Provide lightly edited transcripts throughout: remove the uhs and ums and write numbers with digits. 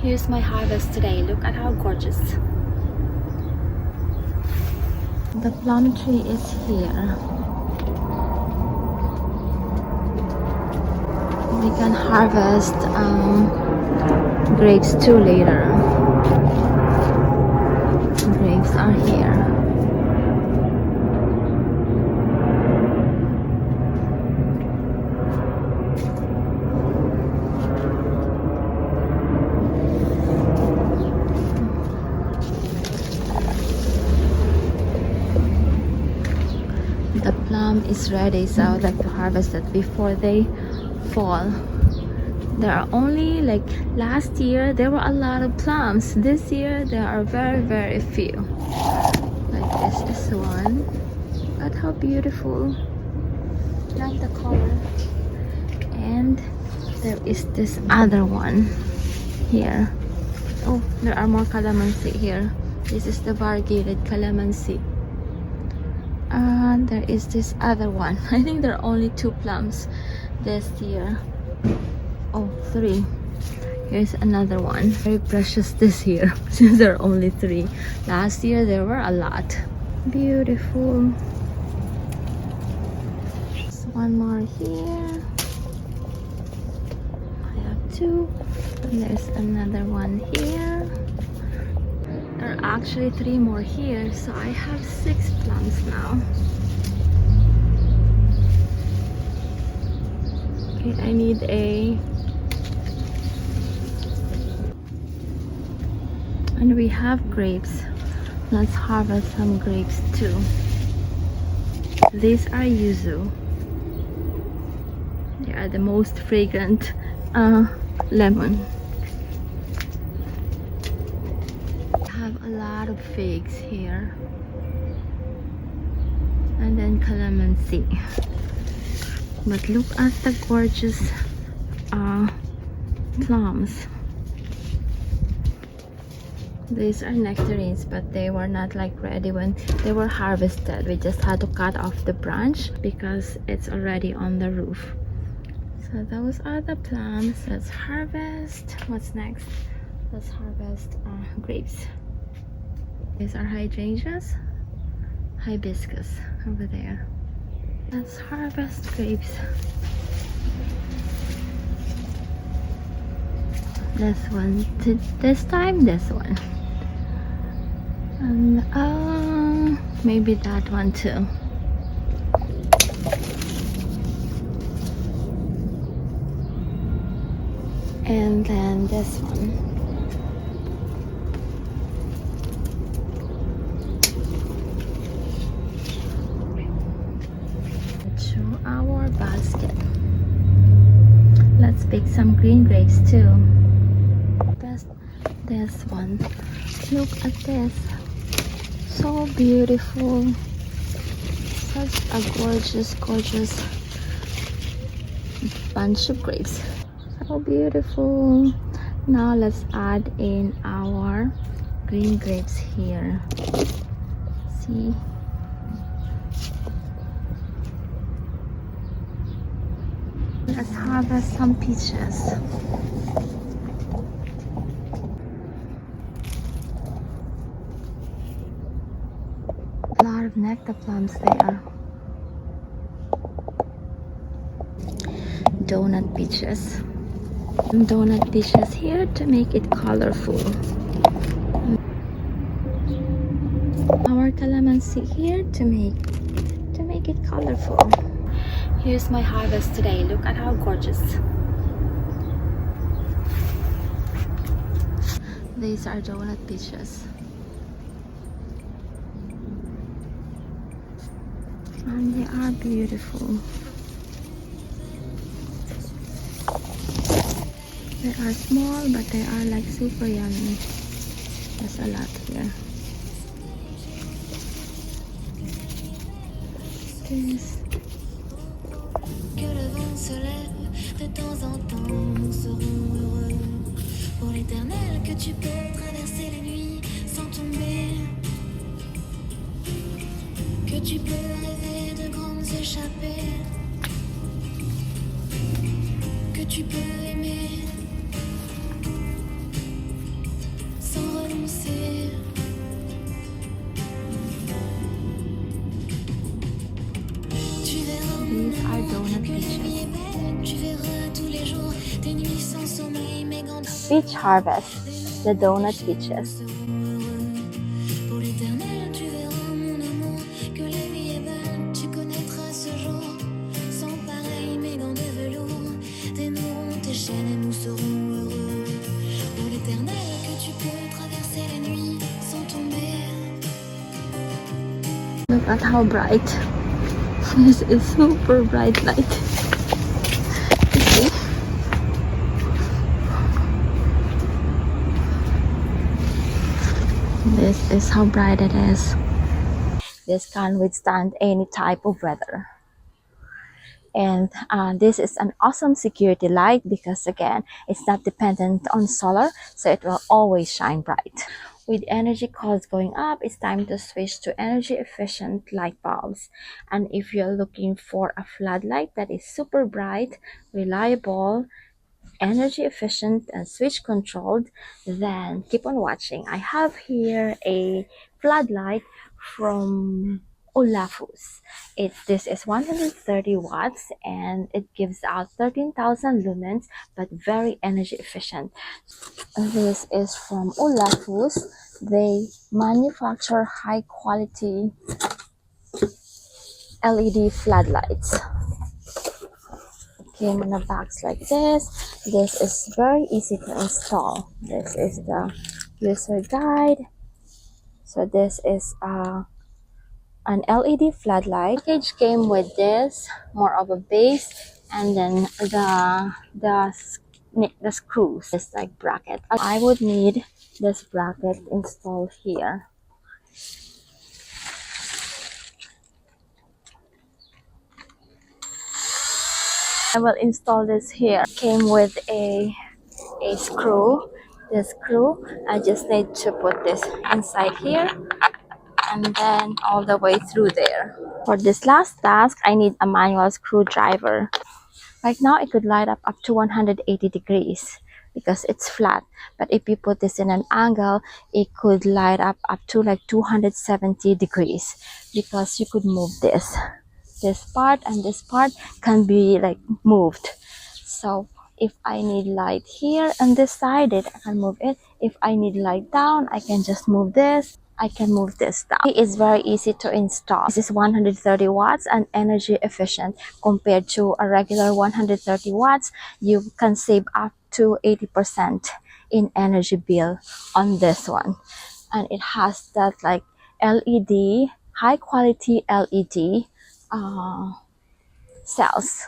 Here's my harvest today. Look at how gorgeous. The plum tree is here. We can harvest grapes too later. Grapes are here. The plum is ready, so I would like to harvest it before they fall. There are only, like last year there were a lot of plums. This year there are very few. Like this is one. Look at how beautiful. Love the color. And there is this other one here. Oh, there are more calamansi here. This is the variegated calamansi. And there is this other one. I think there are only 2 plums this year. Oh, 3. Here's another one. Very precious this year since there are only 3. Last year there were a lot. Beautiful. There's one more here. I have 2. And there's another one here. There are actually 3 more here, so I have 6 plums now. Okay, I need a... And we have grapes. Let's harvest some grapes too. These are yuzu. They are the most fragrant lemon. A lot of figs here, and then calamansi. But look at the gorgeous plums. These are nectarines, but they were not like ready when they were harvested. We just had to cut off the branch because it's already on the roof. So those are the plums. Let's harvest. What's next? Let's harvest grapes. These are hydrangeas, hibiscus over there. Let's harvest grapes. This one, this time this one. And maybe that one too. And then this one. Our basket. Let's pick some green grapes too. Best this one. Look at this. So beautiful. Such a gorgeous bunch of grapes. So beautiful. Now let's add in our green grapes here. See? Let's harvest some peaches. A lot of nectar plums there. Donut peaches. Donut peaches here to make it colorful. Our calamansi here to make it colorful. Here's my harvest today. Look at how gorgeous. These are donut peaches. And they are beautiful. They are small, but they are like super yummy. There's a lot here. This. Que le vent se lève, de temps en temps nous serons heureux. Pour l'éternel, que tu peux traverser les nuits sans tomber. Que tu peux rêver de grandes échappées. Que tu peux aimer. peach harvest, the donut peaches. Pour l'éternel, tu verras mon amour, que la vie est belle, tu connaîtras ce jour. Sans pareil, mes gants de velours, dénoueront tes chaînes et nous serons heureux. Pour l'éternel, que tu peux traverser la nuit sans tomber. Look at how bright. This is super bright light. You see? This is how bright it is. This can withstand any type of weather. And this is an awesome security light because again, it's not dependent on solar, so it will always shine bright. With energy costs going up, it's time to switch to energy efficient light bulbs. And if you're looking for a floodlight that is super bright, reliable, energy efficient, and switch controlled, then keep on watching. I have here a floodlight from Olafus. This is 130 watts and it gives out 13,000 lumens, but very energy efficient. This is from Olafus. They manufacture high quality LED floodlights. Came in a box like this. This is very easy to install. This is the user guide. So this is an LED floodlight. The package came with this, more of a base, and then the screws. It's like bracket. I would need this bracket installed here. I will install this here. Came with a screw. This screw, I just need to put this inside here and then all the way through there. For this last task, I need a manual screwdriver. Right now, it could light up to 180 degrees because it's flat. But if you put this in an angle, it could light up to like 270 degrees because you could move this. This part and this part can be like moved. So if I need light here on this side, I can move it. If I need light down, I can just move this. I can move this down. It is very easy to install. This is 130 watts and energy efficient. Compared to a regular 130 watts, you can save up to 80% in energy bill on this one. And it has that like LED, high quality LED cells.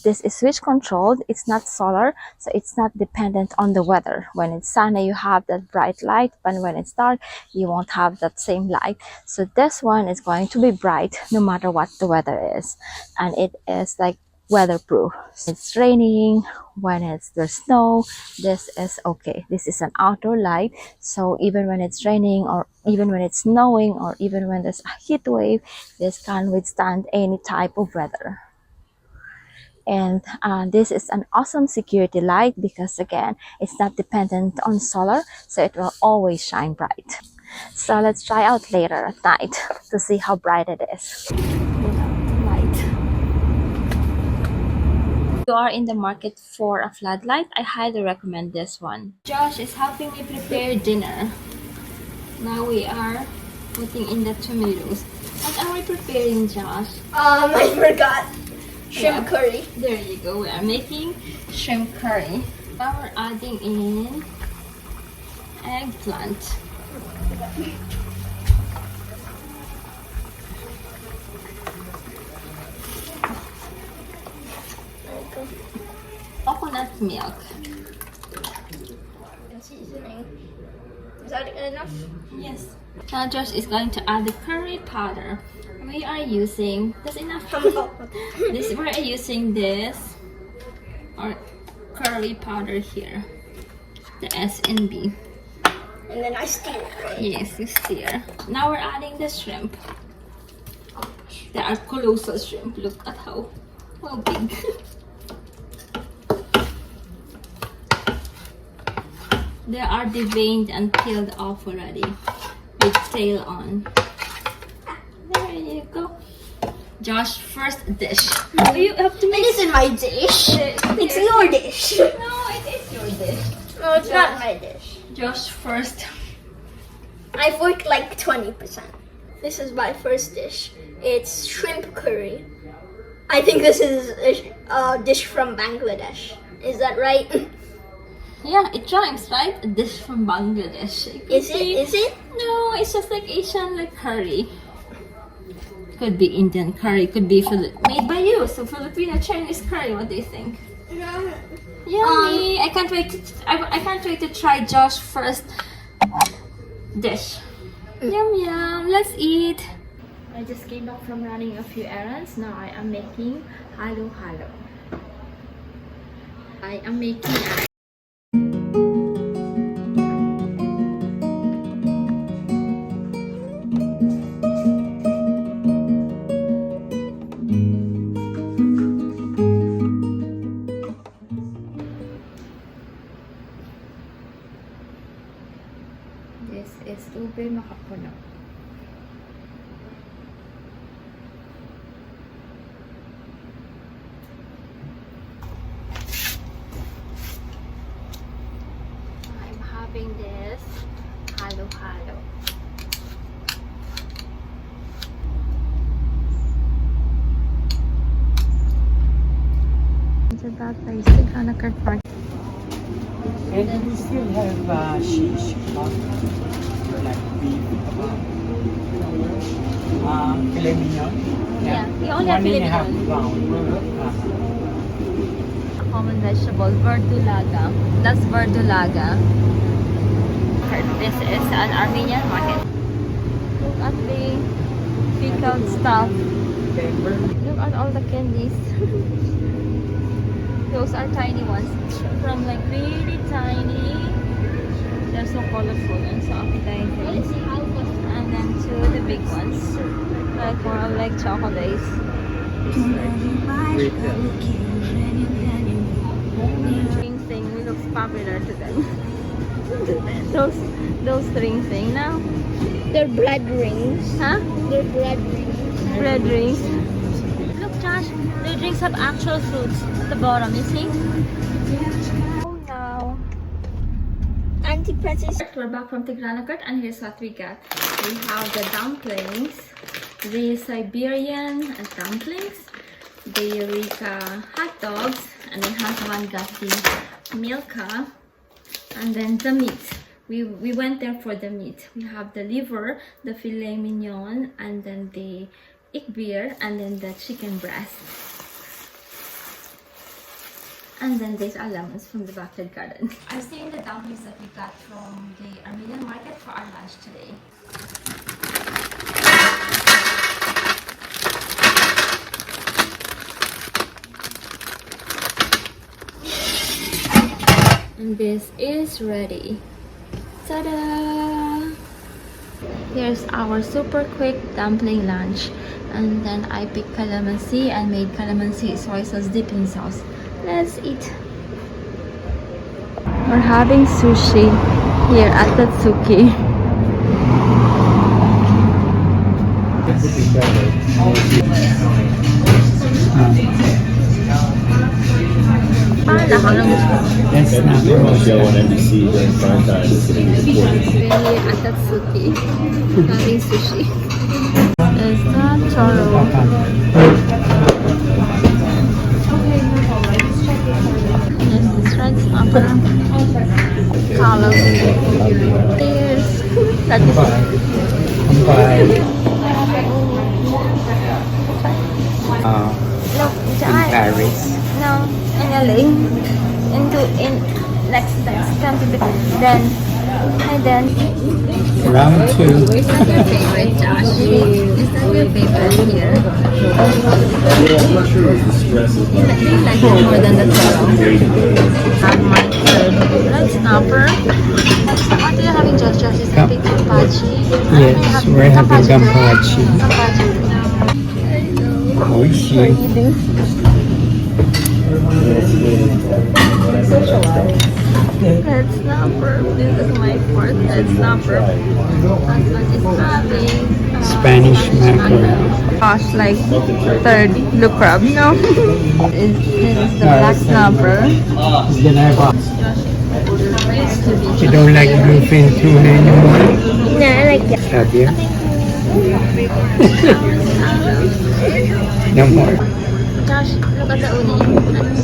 This is switch controlled. It's not solar, so it's not dependent on the weather. When it's sunny, you have that bright light, but when it's dark, you won't have that same light. So this one is going to be bright no matter what the weather is, and it is like weatherproof. It's raining, when there's snow, this is okay. This is an outdoor light, so even when it's raining or even when it's snowing or even when there's a heat wave, this can withstand any type of weather. And this is an awesome security light because again, it's not dependent on solar, so it will always shine bright. So let's try out later at night to see how bright it is. Light. If you are in the market for a floodlight, I highly recommend this one. Josh is helping me prepare dinner. Now we are putting in the tomatoes. What are we preparing, Josh? I forgot. Shrimp curry. There you go. We are making shrimp curry. Now we're adding in eggplant. Coconut milk. And seasoning. Is that enough? Yes. Now Josh is going to add the curry powder. We are using, that's enough. We're using this or curry powder here, the S and B. And then I stir it, right? Yes, you stir. Now we're adding the shrimp. They are colossal shrimp. Look at how big. They are deveined and peeled off already with tail on. There you go. Josh, first dish. You have to make It isn't my dish. It's your dish. No, it is your dish. No, it's not my dish. Josh first. I've worked like 20%. This is my first dish. It's shrimp curry. I think this is a dish from Bangladesh. Is that right? Yeah, it rhymes, right? A dish from Bangladesh. Is it? Is it? No, it's just like Asian, like curry. Could be Indian curry, could be made by you. So Filipino Chinese curry. What do you think? Yummy! I can't wait. I can't wait to try Josh first dish. Yum yum. Let's eat. I just came back from running a few errands. Now I am making halo halo. I am making. This is ube makapuno. I'm having this halo halo. It's about place to Kanakar Park. And we still have shish kebab, like beef kebab, filet mignon. Yeah, we only have filet mignon. 1.5 pound. Common vegetable, verdulaga. That's verdulaga. This is an Armenian market. Look at the pickled stuff. Look at all the candies. Those are tiny ones. From like really tiny. They're so colorful and so appetizing. And then to the big ones. Like more of like chocolates. String thing looks popular to them. those string thing now. They're bread rings. Huh? They're bread rings. Bread rings. Look Josh, the drinks have actual fruits at the bottom, you see? Oh no. Anti-pretzels. We're back from Tigranakert and here's what we got. We have the dumplings, the Siberian dumplings, the Eureka hot dogs, and then husband got the milka, and then the meat. We went there for the meat. We have the liver, the filet mignon, and then the ikbir, and then the chicken breast. And then these are lemons from the backyard garden. I'm seeing the dumplings that we got from the Armenian market for our lunch today. And this is ready. Ta-da! Here's our super quick dumpling lunch. And then I picked calamansi and made calamansi soy sauce dipping sauce. Let's eat. We're having sushi here at Tatsuki. That's not Show on NBC during prime time is going to be recorded. We're here at Tatsuki having sushi. It's not toro. Yes, this red snapper. Color. Cheers. That is look, in Paris. no, in LA. In next country. Then and then Round 2. is that your favorite, Josh? Is that your favorite here? I'm not sure if the stress is Do you like it more than the toro? And my third red snapper. What are you having, Josh? Josh, is that big kampachi? Yes, we're having gampachi. Oishi. Red snapper. This is my fourth red snapper. Husband is having Spanish mackerel. Gosh, like third blue crab. No. This is the black snapper. It's gonna have You don't like bluefin tuna anymore? No, I like it. Have you? No more. Josh, look at the uni.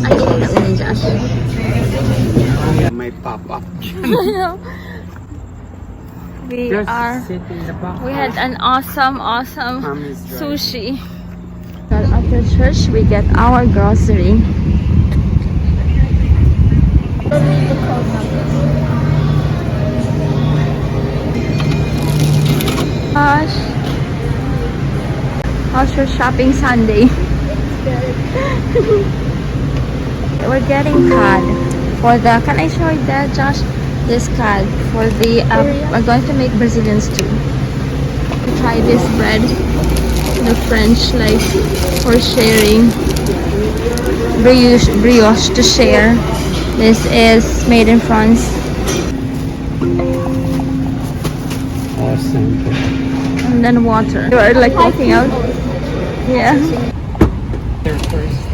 I like the uni, Josh. May pop-up. We had an awesome Mom is driving. sushi. But after church, we get our grocery. Gosh, how's your shopping Sunday? We're getting cod for the. Can I show you that, Josh? This cod for the. We're going to make Brazilian stew. Try this bread, the French, like for sharing. Brioche to share. This is made in France. Awesome. And then water. You are like walking out. Yeah. There first.